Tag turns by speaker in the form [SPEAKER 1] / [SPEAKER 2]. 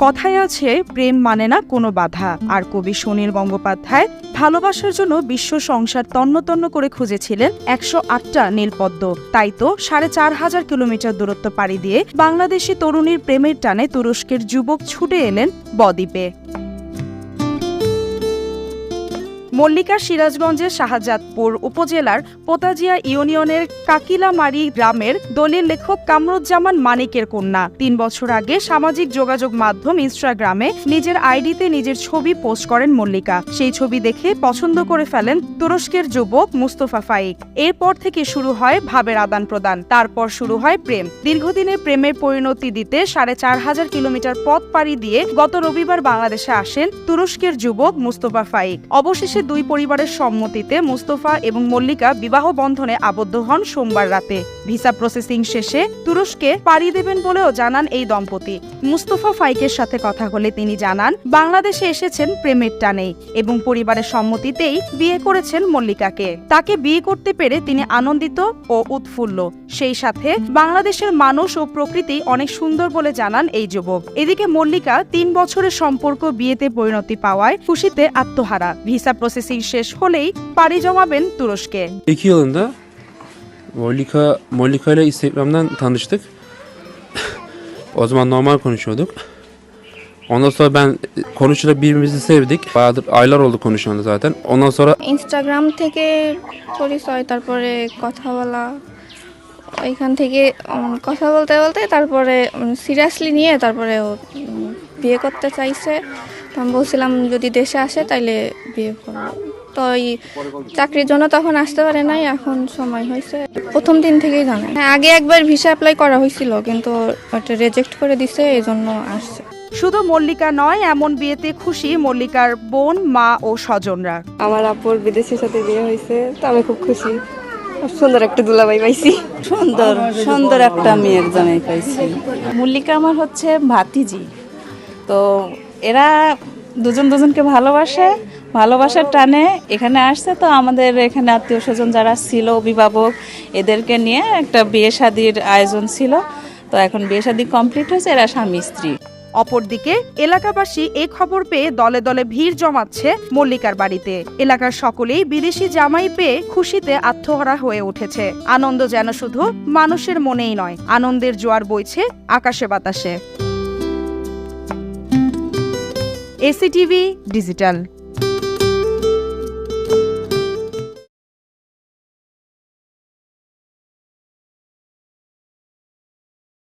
[SPEAKER 1] কথায় আছে প্রেম মানে না কোনো বাধা। আর কবি সুনীল গঙ্গোপাধ্যায় ভালোবাসার জন্য বিশ্ব সংসার তন্ন তন্ন করে খুঁজেছিলেন 108টা নীলপদ্ম। তাই তো 4500 কিলোমিটার দূরত্ব পাড়ি দিয়ে বাংলাদেশি তরুণীর প্রেমের টানে তুরস্কের যুবক ছুটে এলেন বদ্বীপে। মল্লিকা সিরাজগঞ্জের শাহজাদপুর উপজেলার পোতাজিয়া ইউনিয়নের কাকিলামারি গ্রামের দলিল লেখক কামরুজ্জামান মানিকের কন্যা। 3 বছর আগে সামাজিক যোগাযোগ মাধ্যম ইনস্টাগ্রামে নিজের আইডিতে নিজের ছবি পোস্ট করেন মল্লিকা। সেই ছবি দেখে পছন্দ করে ফেলেন তুরস্কের যুবক মুস্তফা ফাইক। এরপর থেকে শুরু হয় ভাবের আদান প্রদান, তারপর শুরু হয় প্রেম। দীর্ঘদিনের প্রেমের পরিণতি দিতে 4500 কিলোমিটার পথ পাড়ি দিয়ে গত রবিবার বাংলাদেশে আসেন তুরস্কের যুবক মুস্তফা ফাইক। অবশেষে দুই পরিবারের সম্মতিতে মুস্তফা এবং মল্লিকা বিবাহ বন্ধনে আবদ্ধ হন সোমবার রাতে। ভিসা প্রসেসিং শেষে তুরস্কে পাড়ি দেবেন বলেও জানান এই দম্পতি। মুস্তফা ফাইকের সাথে কথা হলে তিনি জানান বাংলাদেশে এসেছেন প্রেমের টানেই এবং পরিবারের সম্মতিতেই বিয়ে করেছেন মল্লিকাকে। তাকে বিয়ে করতে পেরে তিনি আনন্দিত ও উৎফুল্ল। সেই সাথে বাংলাদেশের মানুষ ও প্রকৃতি অনেক সুন্দর বলে জানান এই যুবক। এদিকে মল্লিকা 3 বছরের সম্পর্ক বিয়েতে পরিণতি পাওয়ায় খুশিতে আত্মহারা। ভিসা প্রসেসিং শেষ হলেই পাড়ি জমাবেন তুরস্কে।
[SPEAKER 2] 2 yılında Mollika ile Instagram'dan tanıştık. O zaman normal konuşuyorduk. Ondan sonra ben konuşarak birbirimizi sevdik. Bayağıdır aylar oldu konuşalı zaten. Ondan sonra
[SPEAKER 3] Instagram থেকে পরিচয়, তারপরে কথা বলা, ওইখান থেকে কথা বলতে বলতে তারপরে সিরিয়াসলি নিয়ে তারপরে ও বিয়ে করতে চাইছে। তো আমি বলছিলাম যদি দেশে আসে তাইলে বিয়ে করবো। তো এই চাকরির জন্য তখন আসতে পারে নাই, এখন সময় হয়েছে। প্রথম দিন থেকেই জানে। আগে একবার ভিসা অ্যাপ্লাই করা হয়েছিল কিন্তু ওটা রিজেক্ট করে দিছে, এই জন্য আসছে।
[SPEAKER 1] শুধু মল্লিকা নয়, এমন বিয়েতে খুশি মল্লিকার বোন, মা ও স্বজনরা।
[SPEAKER 4] আমার আপুর বিদেশের সাথে বিয়ে হয়েছে, তো আমি খুব খুশি। সুন্দর একটা দুলাভাই পাইছি।
[SPEAKER 5] সুন্দর সুন্দর একটা মেয়ের জামাই পাইছি। মল্লিকা আমার হচ্ছে ভাতিজি। তো এরা দুজন দুজনকে ভালোবাসে, ভালোবাসার টানে এখানে আসছে। তো আমাদের এখানে আত্মীয় স্বজন যারা ছিল, অভিভাবক, এদেরকে নিয়ে একটা বিয়ে শাদির আয়োজন ছিল। তো এখন বিয়ে শাদী কমপ্লিট হয়েছে, এরা স্বামী স্ত্রী।
[SPEAKER 1] অপরদিকে এলাকাবাসী এই খবর পেয়ে দলে দলে ভিড় জমাচ্ছে মল্লিকার বাড়িতে। এলাকার সকলেই বিদেশি জামাই পেয়ে খুশিতে আত্মহারা হয়ে উঠেছে। আনন্দ যেন শুধু মানুষের মনেই নয়, আনন্দের জোয়ার বইছে আকাশে বাতাসে। এসিটিভি ডিজিটাল।